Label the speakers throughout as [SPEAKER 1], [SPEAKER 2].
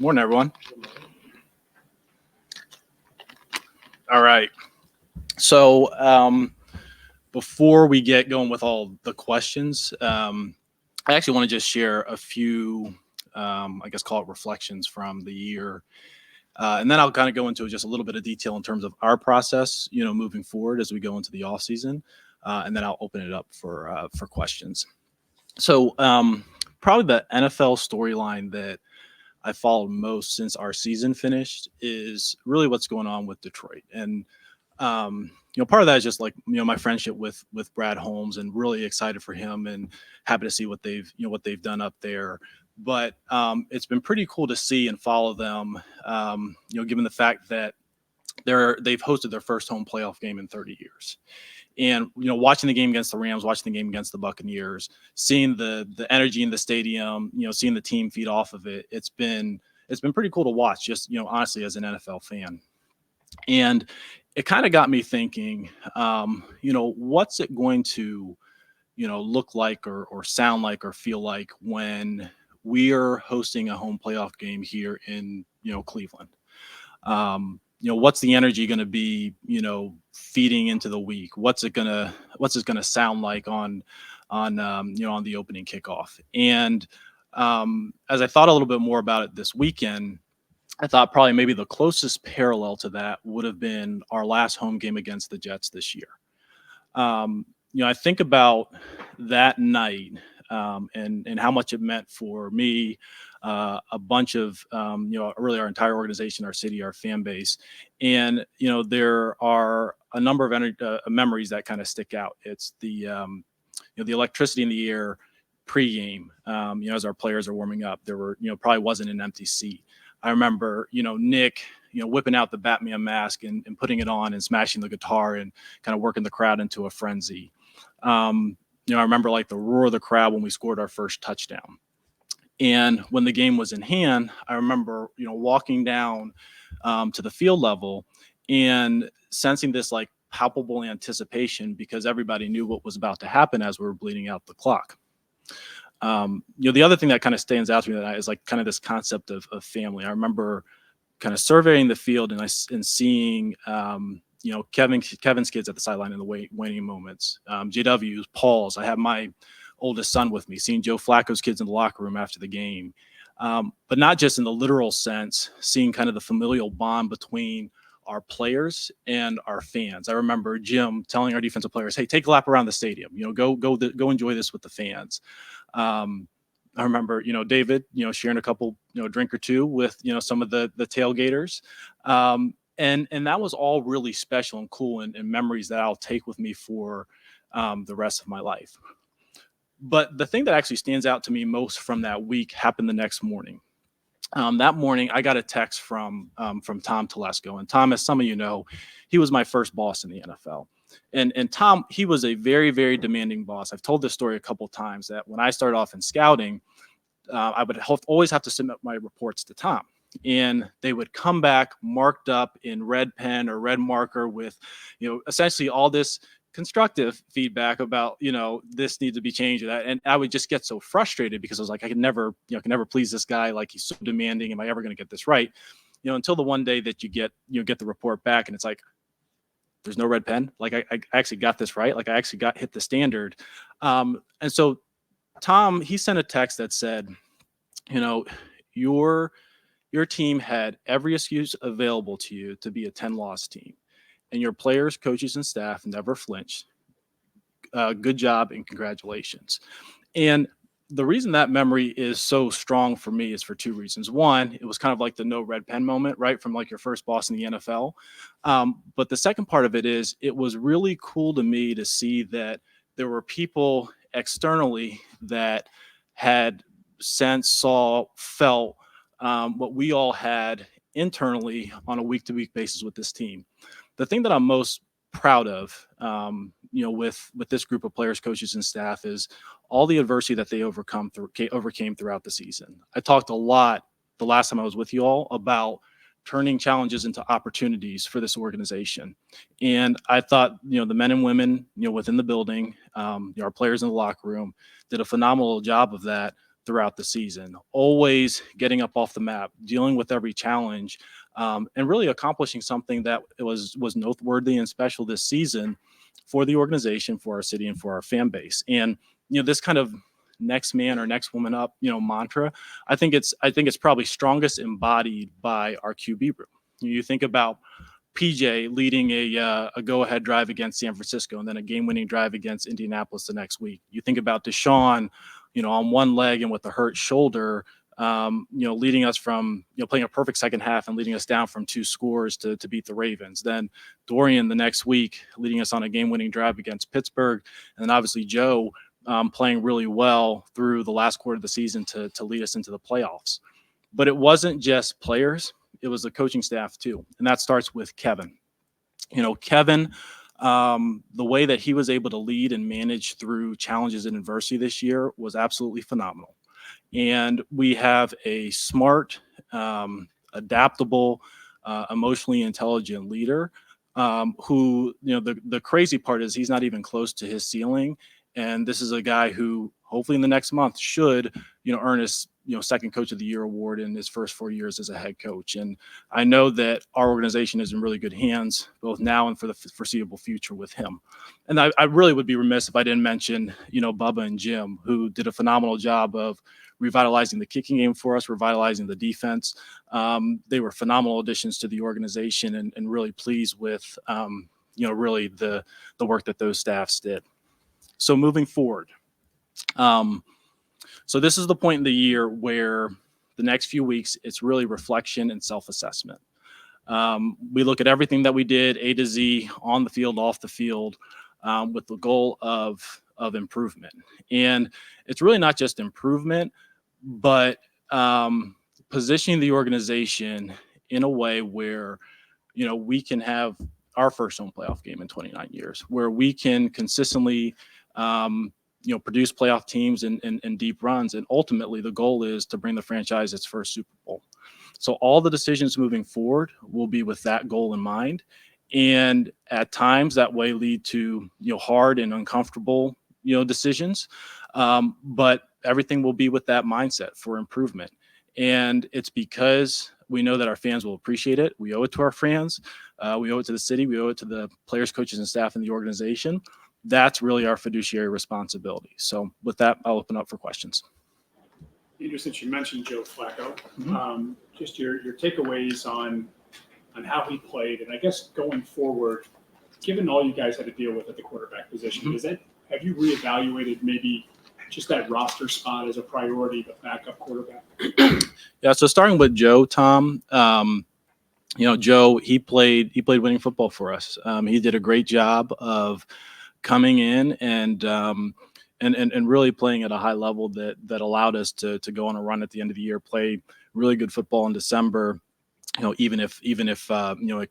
[SPEAKER 1] Morning, everyone. All right. So before we get going with all the questions, I actually want to just share a few, I guess, call it reflections from the year. And then I'll kind of go into just a little bit of detail in terms of our process, moving forward as we go into the off season. And then I'll open it up for questions. So probably the NFL storyline that I followed most since our season finished is really what's going on with Detroit. And part of that is just like my friendship with Brad Holmes, and really excited for him and happy to see what they've done up there. But it's been pretty cool to see and follow them. Given the fact that they've hosted their first home playoff game in 30 years. And watching the game against the Rams, watching the game against the Buccaneers, seeing the energy in the stadium, seeing the team feed off of it, it's been pretty cool to watch. Just honestly, as an NFL fan, and it kind of got me thinking, what's it going to look like or sound like or feel like when we are hosting a home playoff game here in Cleveland. What's the energy going to be, feeding into the week? What's it going to sound like on the opening kickoff? And as I thought a little bit more about it this weekend, I thought probably maybe the closest parallel to that would have been our last home game against the Jets this year. I think about that night and how much it meant for me, a bunch of, really our entire organization, our city, our fan base. And, there are a number of memories that kind of stick out. It's the electricity in the air pregame, as our players are warming up. There were, probably wasn't an empty seat. I remember, Nick, whipping out the Batman mask and putting it on and smashing the guitar and kind of working the crowd into a frenzy. I remember like the roar of the crowd when we scored our first touchdown. And when the game was in hand, I remember, walking down to the field level and sensing this like palpable anticipation because everybody knew what was about to happen as we were bleeding out the clock. The other thing that kind of stands out to me that night is like kind of this concept of family. I remember kind of surveying the field and seeing, Kevin's kids at the sideline in the waning moments, JW's, Paul's. I have my oldest son with me, seeing Joe Flacco's kids in the locker room after the game. But not just in the literal sense, seeing kind of the familial bond between our players and our fans. I remember Jim telling our defensive players, "Hey, take a lap around the stadium. Go enjoy this with the fans." I remember, David, sharing a couple, drink or two with, some of the tailgaters. And that was all really special and cool and memories that I'll take with me for the rest of my life. But the thing that actually stands out to me most from that week happened the next morning. That morning, I got a text from Tom Telesco. And Tom, as some of you know, he was my first boss in the NFL. And Tom, he was a very, very demanding boss. I've told this story a couple of times that when I started off in scouting, I would always have to submit my reports to Tom. And they would come back marked up in red pen or red marker with, essentially all this constructive feedback about, this needs to be changed. And I would just get so frustrated because I was like, I can never please this guy. Like, he's so demanding. Am I ever going to get this right? Until the one day that you get the report back and it's like, there's no red pen. Like I actually got this right. Like I actually hit the standard. And so Tom, he sent a text that said, your team had every excuse available to you to be a 10-loss team, and your players, coaches, and staff never flinched. Good job and congratulations. And the reason that memory is so strong for me is for two reasons. One, it was kind of like the no red pen moment, right? From like your first boss in the NFL. But the second part of it is it was really cool to me to see that there were people externally that had sensed, saw, felt what we all had internally on a week-to-week basis with this team. The thing that I'm most proud of, with this group of players, coaches, and staff is all the adversity that they overcame throughout the season. I talked a lot the last time I was with you all about turning challenges into opportunities for this organization. And I thought, the men and women, within the building, our players in the locker room did a phenomenal job of that throughout the season, always getting up off the map, dealing with every challenge, and really accomplishing something that was noteworthy and special this season for the organization, for our city, and for our fan base. And this kind of next man or next woman up, mantra, I think it's probably strongest embodied by our QB room. You think about PJ leading a go-ahead drive against San Francisco, and then a game-winning drive against Indianapolis the next week. You think about Deshaun, on one leg and with a hurt shoulder, leading us from, playing a perfect second half and leading us down from 2 scores to beat the Ravens. Then Dorian the next week leading us on a game-winning drive against Pittsburgh. And then obviously Joe playing really well through the last quarter of the season to lead us into the playoffs. But it wasn't just players, it was the coaching staff too. And that starts with Kevin. Kevin, the way that he was able to lead and manage through challenges and adversity this year was absolutely phenomenal. And we have a smart, adaptable, emotionally intelligent leader who, the crazy part is he's not even close to his ceiling. And this is a guy who hopefully in the next month should, earn his, second Coach of the Year award in his first 4 years as a head coach. And I know that our organization is in really good hands, both now and for the foreseeable future with him. And I really would be remiss if I didn't mention, Bubba and Jim, who did a phenomenal job of revitalizing the kicking game for us, revitalizing the defense. They were phenomenal additions to the organization, and really pleased with, really the work that those staffs did. So moving forward, so this is the point in the year where the next few weeks, it's really reflection and self-assessment. We look at everything that we did, A to Z, on the field, off the field, with the goal of improvement. And it's really not just improvement, but positioning the organization in a way where, we can have our first home playoff game in 29 years, where we can consistently produce playoff teams and deep runs. And ultimately, the goal is to bring the franchise its first Super Bowl. So all the decisions moving forward will be with that goal in mind. And at times that way lead to, hard and uncomfortable, decisions. But everything will be with that mindset for improvement. And it's because we know that our fans will appreciate it. We owe it to our fans. We owe it to the city. We owe it to the players, coaches, and staff in the organization. That's really our fiduciary responsibility. So with that, I'll open up for questions.
[SPEAKER 2] Andrew, since you mentioned Joe Flacco, just your takeaways on how he played, and I guess going forward, given all you guys had to deal with at the quarterback position, have you reevaluated maybe just that roster spot as a priority, the backup quarterback?
[SPEAKER 1] Yeah. So starting with Joe, Tom, Joe, he played winning football for us. He did a great job of coming in and really playing at a high level that allowed us to go on a run at the end of the year, play really good football in December. Even if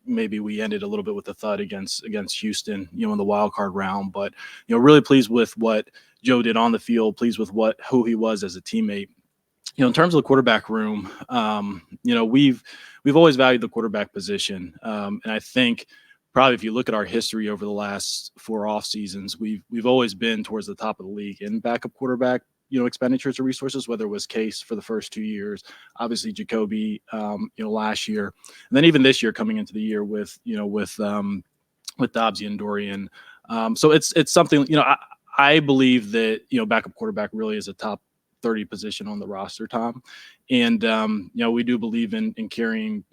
[SPEAKER 1] maybe we ended a little bit with a thud against Houston, in the wild card round, but really pleased with what Joe did on the field, pleased with who he was as a teammate. In terms of the quarterback room, we've always valued the quarterback position, and I think probably if you look at our history over the last 4 off seasons, we've always been towards the top of the league in backup quarterback, expenditures or resources, whether it was Case for the first 2 years, obviously Jacoby, last year, and then even this year coming into the year with Dobbs and Dorian. So it's something, I believe that, backup quarterback really is a top 30 position on the roster, Tom. And, we do believe in carrying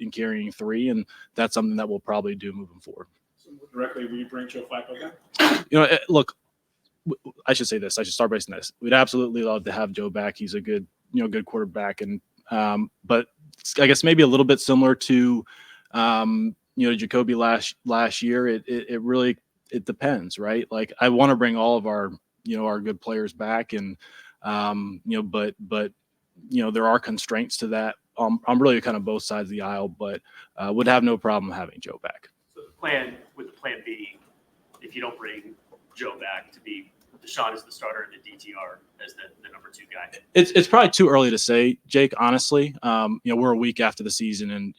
[SPEAKER 1] 3, and that's something that we'll probably do moving forward.
[SPEAKER 2] So directly, will you bring Joe Flacco back?
[SPEAKER 1] Look, I should say this. I should start by saying this. We'd absolutely love to have Joe back. He's a good quarterback. And, but I guess maybe a little bit similar to, Jacoby last year. It really depends, right? Like I want to bring all of our good players back, and but there are constraints to that. I'm really kind of both sides of the aisle, but would have no problem having Joe back.
[SPEAKER 3] So the plan B, if you don't bring Joe back, to be Deshaun as the starter and the DTR as the number 2 guy.
[SPEAKER 1] It's probably too early to say, Jake, honestly. We're a week after the season, and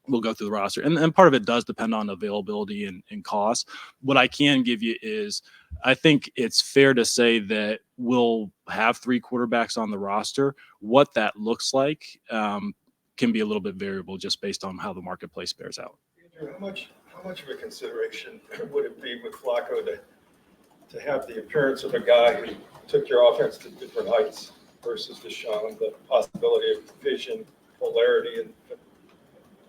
[SPEAKER 1] we'll go through the roster, and part of it does depend on availability and cost. What I can give you is, I think it's fair to say that we'll have 3 quarterbacks on the roster. What that looks like can be a little bit variable just based on how the marketplace bears out.
[SPEAKER 4] Andrew, how much of a consideration would it be with Flacco to have the appearance of a guy who took your offense to different heights versus Deshaun, the possibility of vision, polarity, and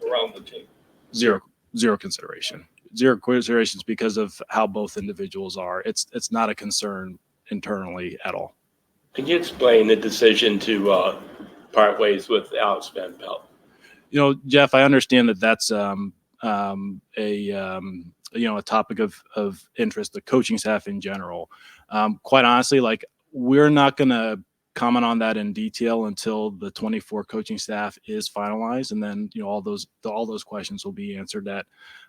[SPEAKER 4] around the team?
[SPEAKER 1] Zero consideration. Zero considerations because of how both individuals are. It's not a concern internally at all.
[SPEAKER 5] Can you explain the decision to part ways with Alex Van Pelt?
[SPEAKER 1] Jeff, I understand that that's a topic of interest, the coaching staff in general. Quite honestly, we're not going to comment on that in detail until the 24 coaching staff is finalized, and then all those questions will be answered at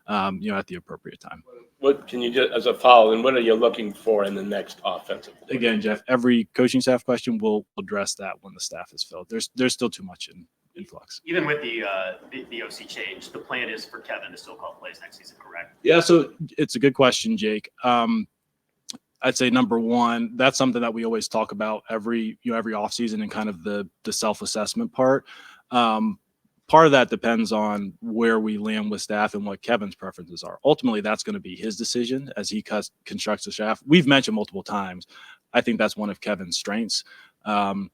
[SPEAKER 1] the appropriate time.
[SPEAKER 5] What can you do as a follow, and what are you looking for in the next offensive?
[SPEAKER 1] Again, Jeff, every coaching staff question will address that when the staff is filled. There's still too much in flux.
[SPEAKER 3] Even with the OC change, the plan is for Kevin to still call plays next season, correct?
[SPEAKER 1] Yeah, so it's a good question, Jake. I'd say number one, that's something that we always talk about every offseason and kind of the self-assessment part. Part of that depends on where we land with staff and what Kevin's preferences are. Ultimately, that's going to be his decision as he constructs the staff. We've mentioned multiple times, I think that's one of Kevin's strengths. But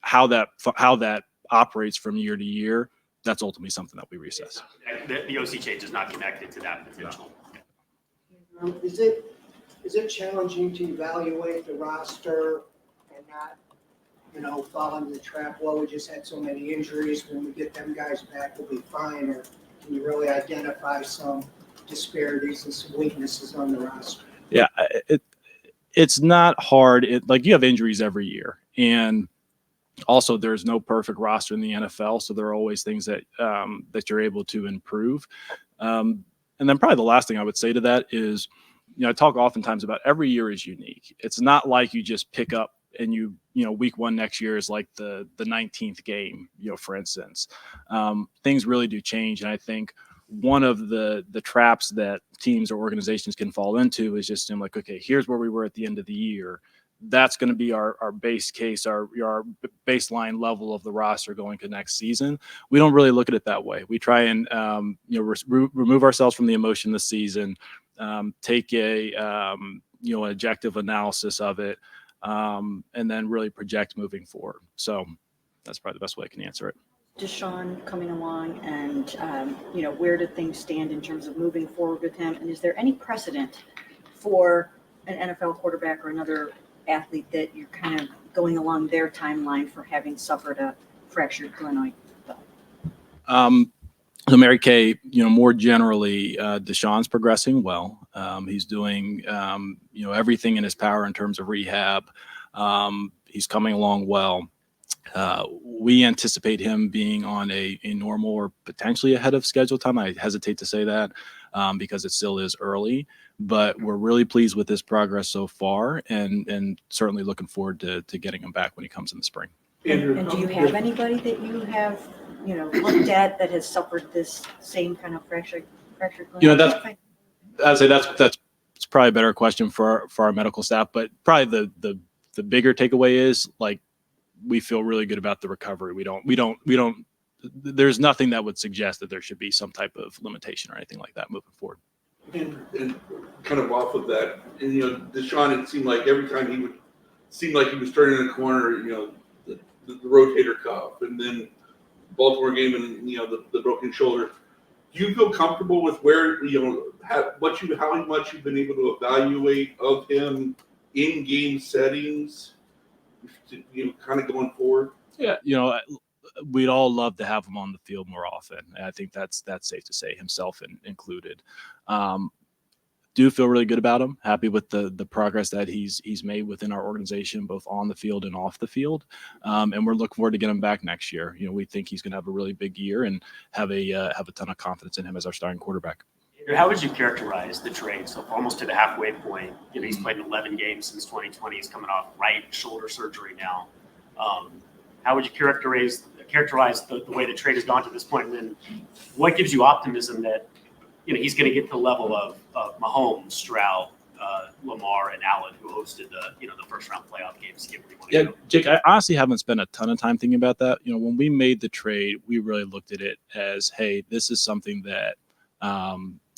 [SPEAKER 1] how that operates from year to year, that's ultimately something that we reassess.
[SPEAKER 3] The OC change is not connected to that potential.
[SPEAKER 6] Is it challenging to evaluate the roster and not, fall into the trap? Well, we just had so many injuries. When we get them guys back, we'll be fine. Or can you really identify some disparities and some weaknesses on the roster?
[SPEAKER 1] Yeah, it's not hard. You have injuries every year, and also there's no perfect roster in the NFL, so there are always things that you're able to improve. And then probably the last thing I would say to that is, I talk oftentimes about every year is unique. It's not like you just pick up and week 1 next year is like the 19th game, for instance. Things really do change. And I think one of the traps that teams or organizations can fall into is just okay, here's where we were at the end of the year. That's going to be our base case, our baseline level of the roster going to next season. We don't really look at it that way. We try and remove ourselves from the emotion this season, take a objective analysis of it, and then really project moving forward. So that's probably the best way I can answer it.
[SPEAKER 7] Deshaun coming along, and where do things stand in terms of moving forward with him? And is there any precedent for an NFL quarterback or another athlete that you're kind of going along their timeline for having suffered a fractured glenoid bone?
[SPEAKER 1] So Mary Kay, more generally, Deshaun's progressing well. He's doing, everything in his power in terms of rehab. He's coming along well. We anticipate him being on a normal or potentially ahead of schedule time. I hesitate to say that because it still is early, but we're really pleased with his progress so far and certainly looking forward to getting him back when he comes in the spring.
[SPEAKER 7] And do you have anybody that you have, looked at that has suffered this same kind of fractured glenoid?
[SPEAKER 1] I'd say that's probably a better question for our medical staff, but probably the bigger takeaway is we feel really good about the recovery. We don't. There's nothing that would suggest that there should be some type of limitation or anything like that moving forward.
[SPEAKER 8] And kind of off of that, and Deshaun, it seemed like every time he was turning a corner, the rotator cuff, and then Baltimore game, and the broken shoulder. Do you feel comfortable with where how much you've been able to evaluate of him in game settings? Kind of going forward.
[SPEAKER 1] Yeah, we'd all love to have him on the field more often. And I think that's safe to say, himself included. Do feel really good about him. Happy with the progress that he's made within our organization, both on the field and off the field. And we're looking forward to getting him back next year. We think he's going to have a really big year and have a ton of confidence in him as our starting quarterback.
[SPEAKER 3] How would you characterize the trade? So almost to the halfway point, he's played 11 games since 2020. He's coming off right shoulder surgery now. How would you characterize the way the trade has gone to this point? And then what gives you optimism that he's going to get to the level of Mahomes, Stroud, Lamar and Allen, who hosted the first round playoff games. To get where you want to
[SPEAKER 1] Yeah,
[SPEAKER 3] go.
[SPEAKER 1] Jake, I honestly haven't spent a ton of time thinking about that. When we made the trade, we really looked at it as, hey, this is something that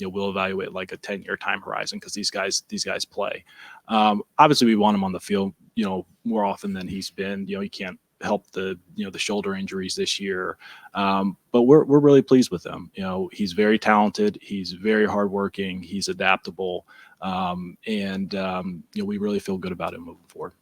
[SPEAKER 1] we'll evaluate like a 10-year time horizon because these guys play. Obviously, we want him on the field, more often than he's been. He can't help the shoulder injuries this year, but we're really pleased with him. He's very talented. He's very hardworking. He's adaptable, and we really feel good about him moving forward.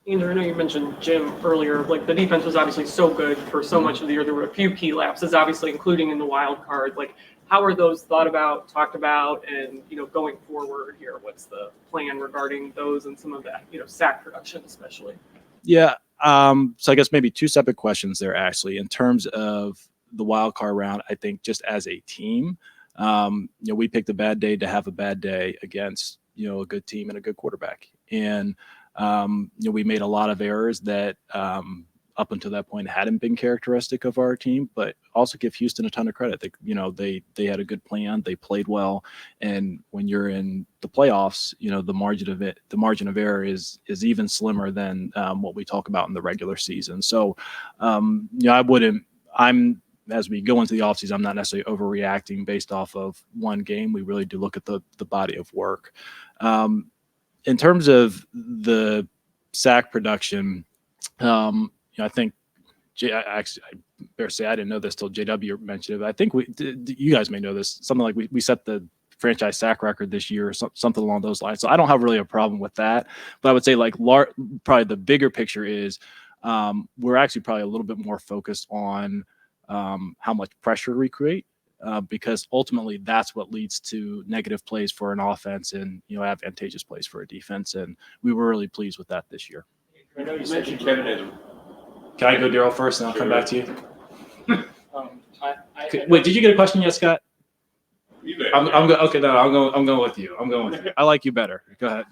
[SPEAKER 9] Andrew, I know you mentioned Jim earlier. Like the defense was obviously so good for so much of the year. There were a few key lapses, obviously, including in the wild card. Like, how are those thought about, talked about, and going forward here? What's the plan regarding those and some of that, sack production, especially?
[SPEAKER 1] Yeah. So I guess maybe two separate questions there, actually. In terms of the wild card round, I think just as a team, we picked a bad day to have a bad day against a good team and a good quarterback, and we made a lot of errors that up until that point hadn't been characteristic of our team, but also give Houston a ton of credit. They had a good plan, they played well, and when you're in the playoffs, the margin of error is even slimmer than what we talk about in the regular season. So as we go into the offseason, I'm not necessarily overreacting based off of one game. We really do look at the body of work. In terms of the sack production, I think I better say I didn't know this till JW mentioned it, but I think you guys may know this. Something like we set the franchise sack record this year or something along those lines. So I don't have really a problem with that. But I would say probably the bigger picture is we're actually probably a little bit more focused on how much pressure we create. Because ultimately that's what leads to negative plays for an offense and advantageous plays for a defense, and we were really pleased with that this year.
[SPEAKER 10] I know you mentioned Kevin as
[SPEAKER 1] Can I go Daryl first, and I'll come back to you?
[SPEAKER 10] I
[SPEAKER 1] Wait, did you get a question yet, Scott?
[SPEAKER 8] You bet.
[SPEAKER 1] I'm going. Okay, no, I'm going with you. I like you better. Go ahead.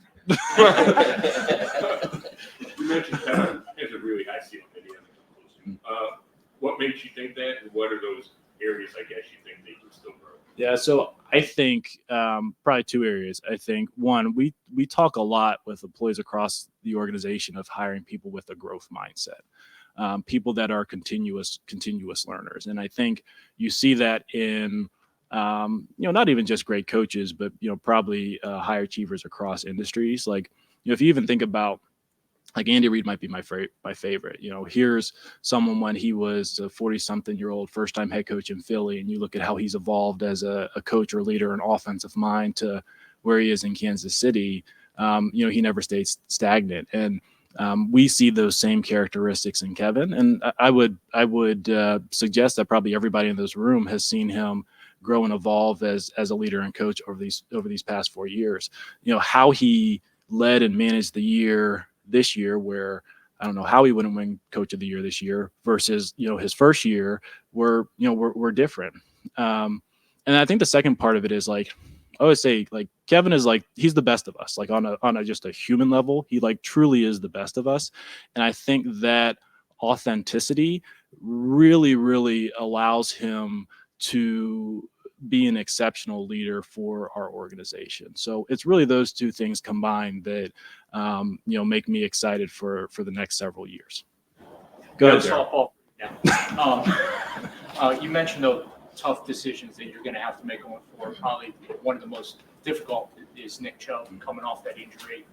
[SPEAKER 10] You mentioned Kevin has a really high ceiling that he hasn't come close to. What makes you think that, and what are those areas I guess you think they can still grow?
[SPEAKER 1] Yeah, so I think probably two areas. I think one, we talk a lot with employees across the organization of hiring people with a growth mindset, people that are continuous learners, and I think you see that in not even just great coaches, but probably high achievers across industries. Like if you even think about. Like Andy Reid might be my favorite. Here's someone when he was a 40-something-year-old first-time head coach in Philly, and you look at how he's evolved as a coach or leader, an offensive mind to where he is in Kansas City. He never stayed stagnant, and we see those same characteristics in Kevin. And I would suggest that probably everybody in this room has seen him grow and evolve as a leader and coach over these past 4 years. How he led and managed the year. This year, where I don't know how he wouldn't win Coach of the Year this year versus his first year, we're different. And I think the second part of it is like I always say, like Kevin is like he's the best of us, like on a just a human level, he like truly is the best of us, and I think that authenticity really allows him to be an exceptional leader for our organization. So it's really those two things combined that make me excited for the next several years. Go ahead, Darryl.
[SPEAKER 10] Softball. You mentioned the tough decisions that you're going to have to make going forward. Probably one of the most difficult is Nick Chubb coming off that injury,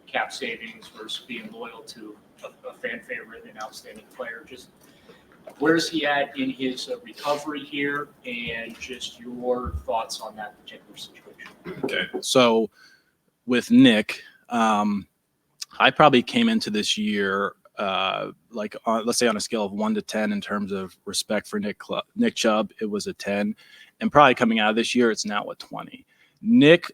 [SPEAKER 10] cap savings versus being loyal to a fan favorite and outstanding player. Just where's he at in his recovery here, and just your thoughts on that particular situation?
[SPEAKER 1] Okay. So with Nick, I probably came into this year let's say on a scale of 1 to 10 in terms of respect for Nick Chubb, it was a 10, and probably coming out of this year, it's now a 20. Nick,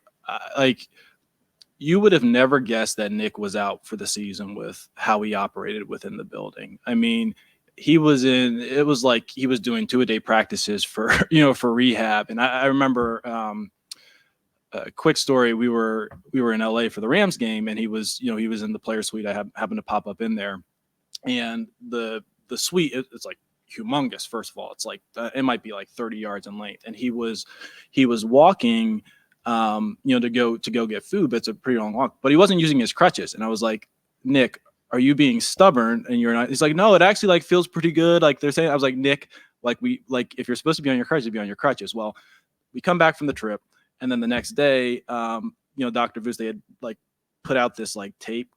[SPEAKER 1] you would have never guessed that Nick was out for the season with how he operated within the building. I mean, it was like he was doing 2-a-day practices for rehab. And I remember a quick story. We were in LA for the Rams game, and he was in the player suite. I happened to pop up in there, and the suite, it's like humongous. First of all, it's like, it might be like 30 yards in length. And he was walking to go get food, but it's a pretty long walk. But he wasn't using his crutches. And I was like, Nick, are you being stubborn? And you're not. He's like, no, it actually like feels pretty good. Like they're saying, I was like, Nick, if you're supposed to be on your crutches, be on your crutches. Well, we come back from the trip, and then the next day, Dr. Vus, they had like put out this like tape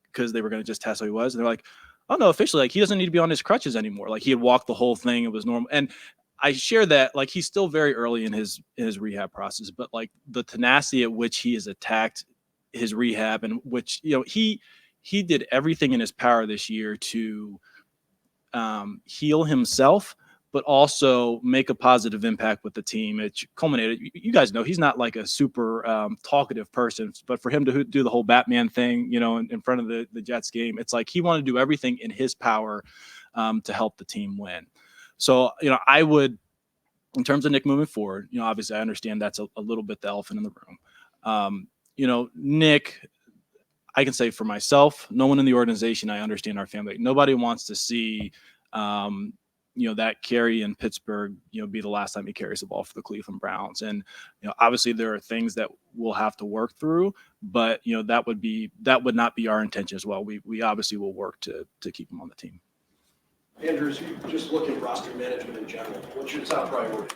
[SPEAKER 1] because they were going to just test how he was. And they're like, oh no, officially, like he doesn't need to be on his crutches anymore. Like he had walked the whole thing. It was normal. And I share that like he's still very early in his rehab process, but like the tenacity at which he has attacked his rehab, and which, he did everything in his power this year to heal himself, but also make a positive impact with the team. It culminated. You guys know he's not like a super talkative person, but for him to do the whole Batman thing, in front of the Jets game, it's like he wanted to do everything in his power to help the team win. So, I would, in terms of Nick moving forward, obviously I understand that's a little bit the elephant in the room. Nick, I can say for myself, no one in the organization, I understand our family. Nobody wants to see, that carry in Pittsburgh, be the last time he carries the ball for the Cleveland Browns. And, obviously there are things that we'll have to work through, but, that would not be our intention as well. We obviously will work to keep him on the team.
[SPEAKER 11] Andrew, as you just look at roster management in general, what's your top priority?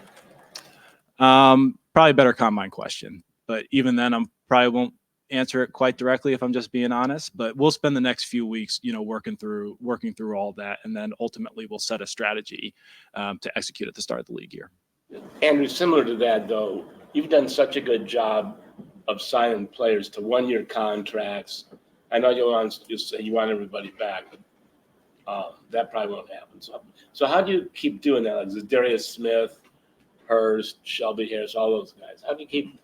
[SPEAKER 1] Probably a better combine question, but even then, probably won't answer it quite directly if I'm just being honest. But we'll spend the next few weeks, working through all that, and then ultimately we'll set a strategy to execute at the start of the league year.
[SPEAKER 5] Andrew, similar to that though, you've done such a good job of signing players to 1-year contracts. I know you want everybody back, but that probably won't happen. So how do you keep doing that? Like Darius Smith, Hurst, Shelby Harris, all those guys. How do you keep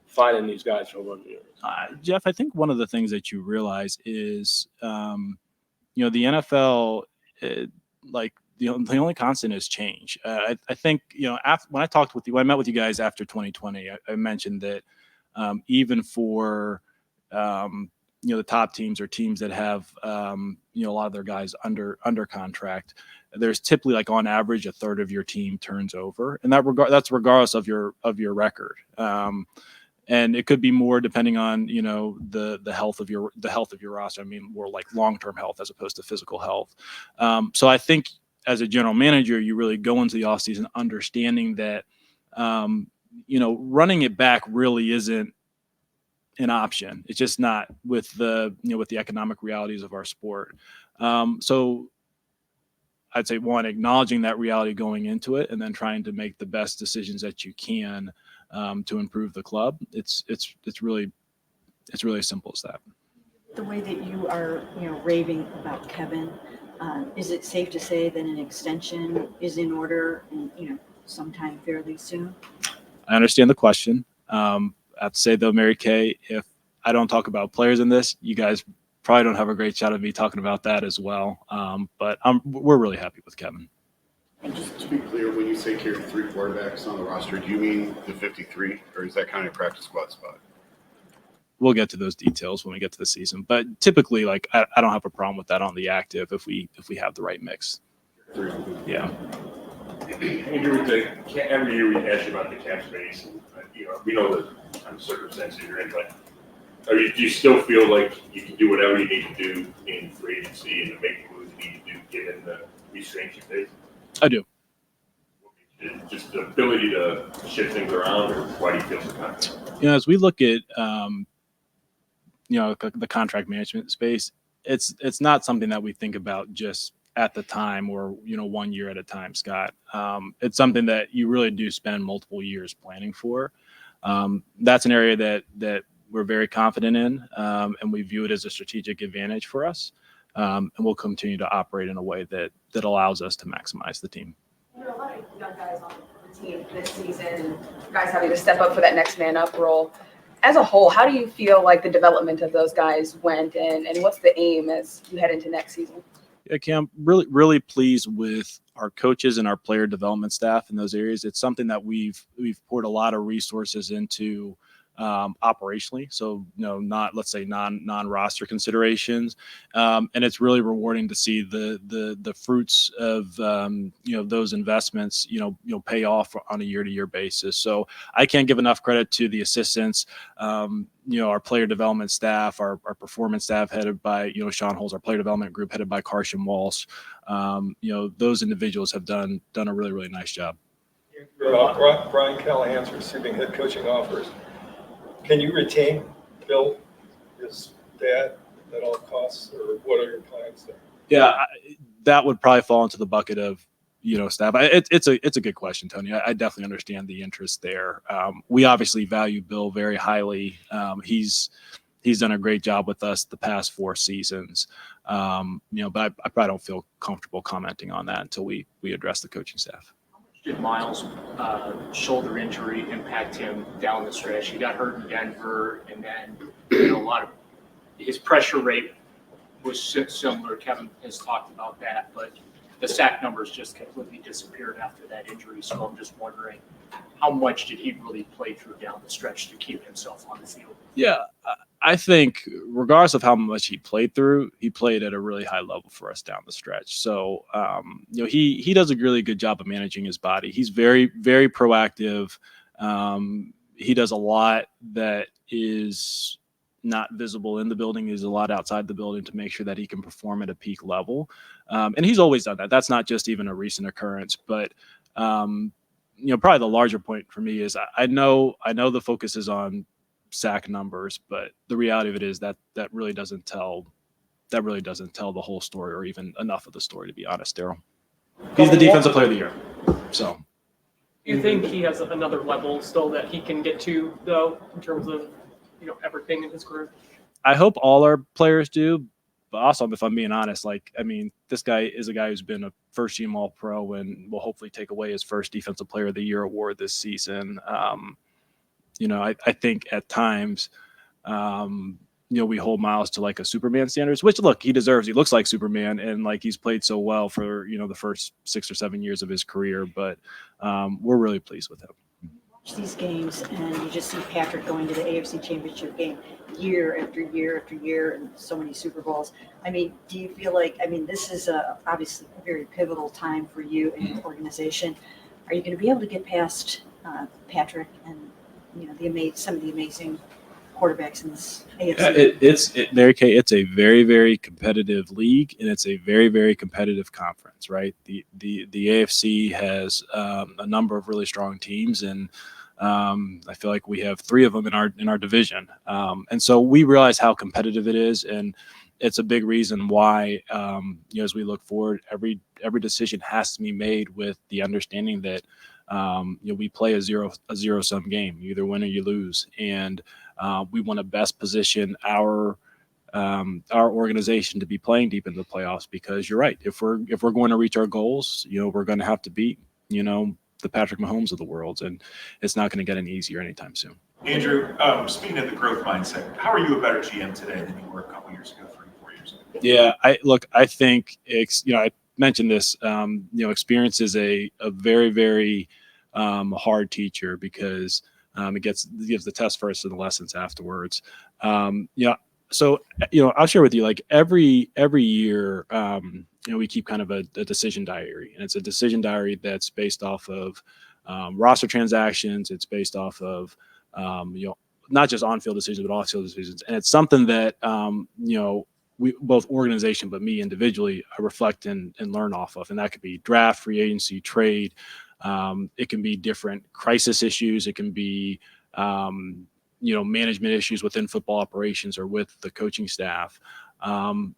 [SPEAKER 5] finding these guys for 1 year?
[SPEAKER 1] Jeff, I think one of the things that you realize is, the NFL, the only constant is change. I think, when I met with you guys after 2020, I mentioned that even for, the top teams or teams that have, a lot of their guys under contract, there's typically like on average a third of your team turns over, and that's regardless of your record. And it could be more depending on, the health of your roster. I mean, more like long-term health as opposed to physical health. So I think as a general manager, you really go into the offseason understanding that, running it back really isn't an option. It's just not with the economic realities of our sport. So I'd say one, acknowledging that reality going into it, and then trying to make the best decisions that you can to improve the club. It's really as simple as that.
[SPEAKER 7] The way that you are, raving about Kevin, is it safe to say that an extension is in order, sometime fairly soon?
[SPEAKER 1] I understand the question. I have to say though, Mary Kay, if I don't talk about players in this, you guys probably don't have a great shot of me talking about that as well. But we're really happy with Kevin.
[SPEAKER 12] And just to be clear, when you say carry 3 quarterbacks on the roster, do you mean the 53, or is that kind of practice squad spot?
[SPEAKER 1] We'll get to those details when we get to the season, but typically, like I don't have a problem with that on the active if we have the right mix. Yeah.
[SPEAKER 13] Andrew, every year we ask you about the cap space, and we know the kind of circumstances you're in, but do you still feel like you can do whatever you need to do in free agency and to make the moves you need to do given the restraints you face?
[SPEAKER 1] I do.
[SPEAKER 13] Just the ability to shift things around, or why do you feel so confident?
[SPEAKER 1] As we look at the contract management space, it's not something that we think about just at the time or 1 year at a time, Scott. It's something that you really do spend multiple years planning for. That's an area that we're very confident in, and we view it as a strategic advantage for us. And we'll continue to operate in a way that allows us to maximize the team.
[SPEAKER 14] There are a lot of young guys on the team this season, and guys having to step up for that next man up role. As a whole, how do you feel like the development of those guys went, and what's the aim as you head into next season?
[SPEAKER 1] Yeah, Cam, really pleased with our coaches and our player development staff in those areas. It's something that we've poured a lot of resources into operationally. So, not, let's say, non-roster considerations. And it's really rewarding to see the fruits of, those investments, pay off on a year-to-year basis. So I can't give enough credit to the assistants, our player development staff, our performance staff headed by, Sean Holz, our player development group headed by Carson Walsh. Those individuals have done a really, really nice job.
[SPEAKER 4] Brian Callahan's receiving head coaching offers. Can you retain Bill, his dad, at all costs, or what are your plans there?
[SPEAKER 1] Yeah, that would probably fall into the bucket of, staff. It's a good question, Tony. I definitely understand the interest there. We obviously value Bill very highly. He's done a great job with us the past 4 seasons. But I probably don't feel comfortable commenting on that until we address the coaching staff.
[SPEAKER 10] Did Miles' shoulder injury impact him down the stretch? He got hurt in Denver, and then a lot of his pressure rate was similar. Kevin has talked about that, but the sack numbers just completely disappeared after that injury. So I'm just wondering, how much did he really play through down the stretch to keep himself on the field?
[SPEAKER 1] Yeah, I think regardless of how much he played through, he played at a really high level for us down the stretch. So, he does a really good job of managing his body. He's very, very proactive. He does a lot that is not visible in the building. He's a lot outside the building to make sure that he can perform at a peak level. And he's always done that. That's not just even a recent occurrence, but, probably the larger point for me is I know the focus is on sack numbers, but the reality of it is that really doesn't tell the whole story, or even enough of the story, to be honest, Daryl. He's the defensive player of the year. So
[SPEAKER 9] Do you think he has another level still that he can get to, though, in terms of, everything in his career?
[SPEAKER 1] I hope all our players do, but also, if I'm being honest, this guy is a guy who's been a first-team All-Pro and will hopefully take away his first Defensive Player of the Year award this season. I think at times, we hold Miles to like a Superman standards, which, look, he deserves. He looks like Superman, and he's played so well for, the first 6 or 7 years of his career, but we're really pleased with him.
[SPEAKER 7] Watch these games and you just see Patrick going to the AFC Championship game year after year after year, and so many Super Bowls. Do you feel like, this is obviously a very pivotal time for you and your organization. Are you going to be able to get past Patrick and some of the amazing quarterbacks in this AFC?
[SPEAKER 1] Mary Kay, it's a very, very competitive league, and it's a very, very competitive conference, right? The AFC has a number of really strong teams, and I feel like we have 3 of them in our division. And so we realize how competitive it is, and it's a big reason why, as we look forward, every decision has to be made with the understanding that we play a zero-sum game. You either win or you lose, and we want to best position our organization to be playing deep into the playoffs, because you're right. If we're going to reach our goals, we're going to have to beat the Patrick Mahomes of the world, and it's not going to get any easier anytime soon.
[SPEAKER 15] Andrew, speaking of the growth mindset, how are you a better GM today than you were a couple years ago, 3-4 years ago?
[SPEAKER 1] Yeah, I think I mentioned this. Experience is a very, very hard teacher, because it gives the test first and the lessons afterwards. So I'll share with you, every year, we keep kind of a decision diary, and it's a decision diary that's based off of roster transactions. It's based off of not just on-field decisions, but off-field decisions, and it's something that we, both organization but me individually, I reflect and learn off of, and that could be draft, free agency, trade. It can be different crisis issues. It can be management issues within football operations or with the coaching staff. And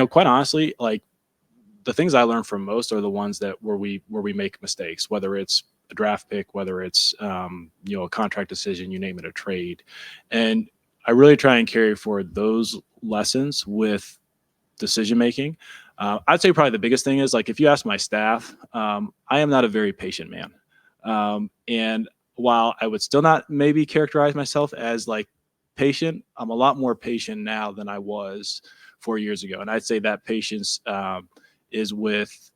[SPEAKER 1] quite honestly, the things I learn from most are the ones where we make mistakes, whether it's a draft pick, whether it's a contract decision, you name it, a trade. And I really try and carry forward those lessons with decision making. I'd say probably the biggest thing is, if you ask my staff, I am not a very patient man. And while I would still not maybe characterize myself as patient, I'm a lot more patient now than I was 4 years ago. And I'd say that patience is with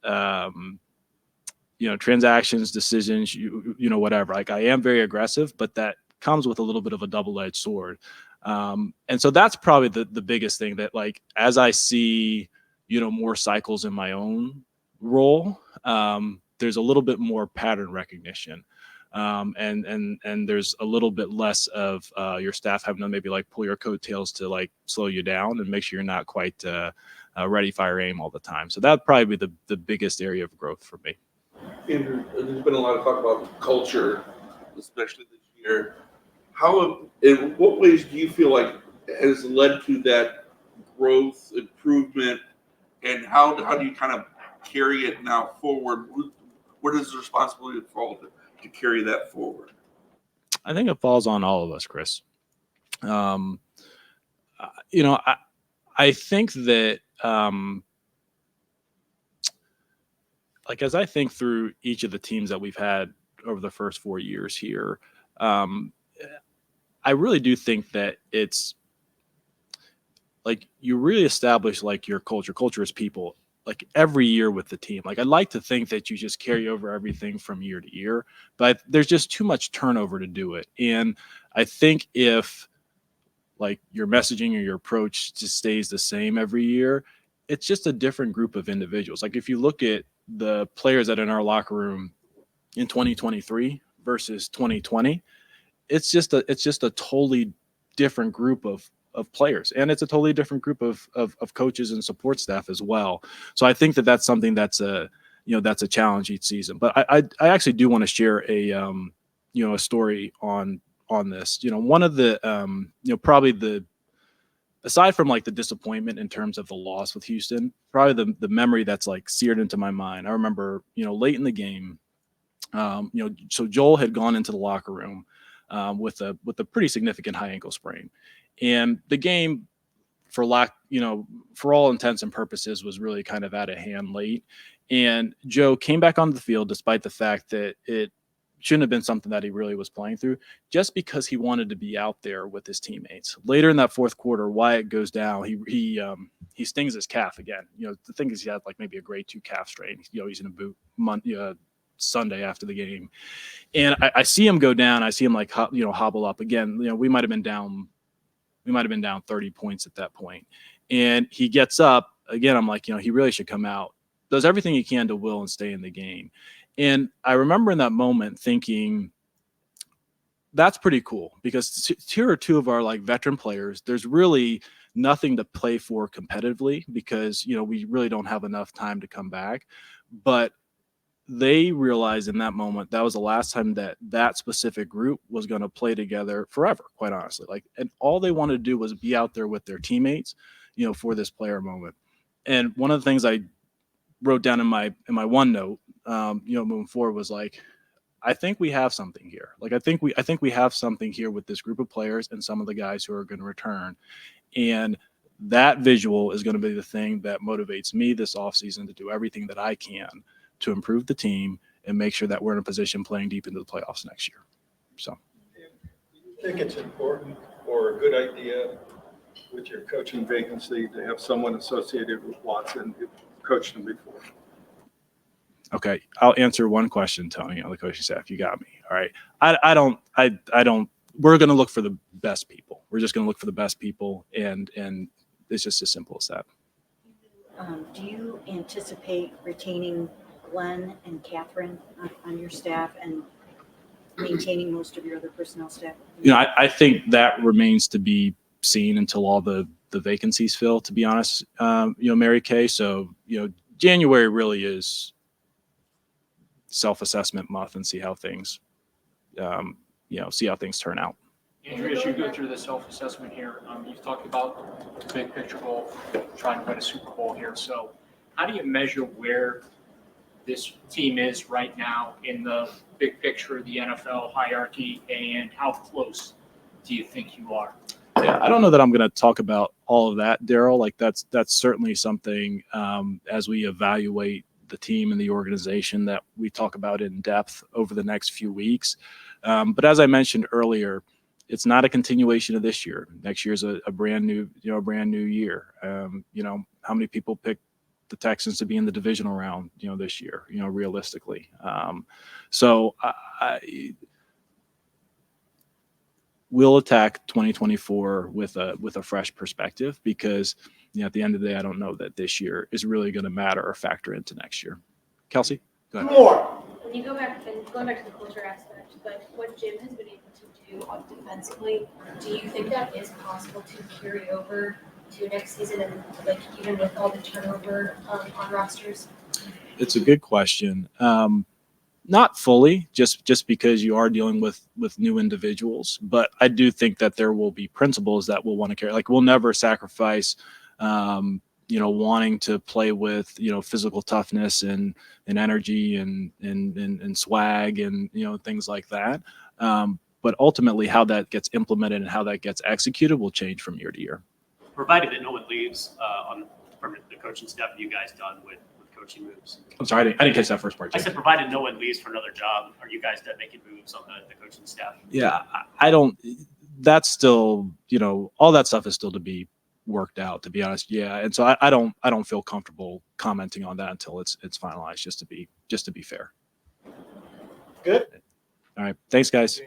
[SPEAKER 1] transactions, decisions, whatever. I am very aggressive, but that comes with a little bit of a double-edged sword. And so that's probably the biggest thing that, like, as I see, more cycles in my own role, there's a little bit more pattern recognition. And there's a little bit less of your staff having to maybe like pull your coattails to like slow you down and make sure you're not quite ready, fire, aim all the time. So that'd probably be the biggest area of growth for me.
[SPEAKER 8] Andrew, there's been a lot of talk about culture, especially this year. In what ways do you feel like has led to that growth, improvement, and how do you kind of carry it now forward? Where does the responsibility fall to carry that forward?
[SPEAKER 1] I think it falls on all of us, Chris. I think that, like, as I think through each of the teams that we've had over the first 4 years here, I really do think that it's like you really establish like your culture. Culture is people, like every year with the team. Like I'd like to think that you just carry over everything from year to year, but there's just too much turnover to do it. And I think if like your messaging or your approach just stays the same every year, it's just a different group of individuals. Like if you look at the players that are in our locker room in 2023 versus 2020, it's just a totally different group of players, and it's a totally different group of coaches and support staff as well. So I think that that's something that's a challenge each season. But I actually do want to share a story on this. One of the probably the, aside from like the disappointment in terms of the loss with Houston, probably the memory that's like seared into my mind. I remember late in the game, so Joel had gone into the locker room with a pretty significant high ankle sprain, and the game, for all intents and purposes, was really kind of out of hand late. And Joe came back onto the field despite the fact that it shouldn't have been something that he really was playing through, just because he wanted to be out there with his teammates. Later in that fourth quarter, Wyatt goes down. He stings his calf again. The thing is, he had like maybe a grade 2 calf strain. He's in a boot Sunday after the game. And I see him go down. I see him like hobble up again. We might have been down 30 points at that point. And he gets up again. I'm like, he really should come out. Does everything he can to will and stay in the game. And I remember in that moment thinking, that's pretty cool, because here are two of our like veteran players. There's really nothing to play for competitively because, we really don't have enough time to come back. But they realized in that moment that was the last time that specific group was going to play together forever, quite honestly. Like, and all they wanted to do was be out there with their teammates, for this player moment. And one of the things I wrote down in my OneNote, moving forward, was like, I think we have something here. Like, I think we have something here with this group of players and some of the guys who are going to return. And that visual is going to be the thing that motivates me this offseason to do everything that I can to improve the team and make sure that we're in a position playing deep into the playoffs next year. So,
[SPEAKER 4] do you think it's important or a good idea with your coaching vacancy to have someone associated with Watson who coached him before?
[SPEAKER 1] Okay, I'll answer one question, Tony, on the coaching staff. You got me. All right. I don't. We're going to look for the best people. We're just going to look for the best people, and it's just as simple as that.
[SPEAKER 7] Do you anticipate retaining Glenn and Catherine on your staff and maintaining most of your other personnel staff?
[SPEAKER 1] I think that remains to be seen until all the vacancies fill, to be honest, Mary Kay. So, January really is self-assessment month and see how things, turn out.
[SPEAKER 10] Andrew, as you go through the self-assessment here, you've talked about the big picture goal, trying to win a Super Bowl here. So how do you measure where this team is right now in the big picture of the NFL hierarchy, and how close do you think you are?
[SPEAKER 1] Yeah, I don't know that I'm going to talk about all of that, Daryl. Like that's certainly something as we evaluate the team and the organization that we talk about in depth over the next few weeks. But as I mentioned earlier, it's not a continuation of this year. Next year's a brand new year. How many people pick the Texans to be in the divisional round, this year, realistically. So we'll attack 2024 with a fresh perspective, because at the end of the day, I don't know that this year is really going to matter or factor into next year. Kelsey, go ahead.
[SPEAKER 6] More.
[SPEAKER 16] When you go back and going back to the culture aspect, but what Jim has been able to do on defensively, do you think that is possible to carry over to next season, and like even with all the turnover on rosters?
[SPEAKER 1] It's a good question. Not fully, just because you are dealing with new individuals, but I do think that there will be principles that we'll want to carry. Like, we'll never sacrifice, wanting to play with, physical toughness and energy and swag and, things like that. But ultimately, how that gets implemented and how that gets executed will change from year to year.
[SPEAKER 3] Provided that no one leaves from the coaching staff, you guys done with coaching moves?
[SPEAKER 1] I'm sorry, I didn't catch that first part.
[SPEAKER 3] I said, provided no one leaves for another job, are you guys done making moves on the coaching staff?
[SPEAKER 1] Yeah, I don't. That's still, all that stuff is still to be worked out, to be honest. Yeah, and so I don't feel comfortable commenting on that until it's finalized. Just to be fair.
[SPEAKER 6] Good.
[SPEAKER 1] All right, thanks, guys.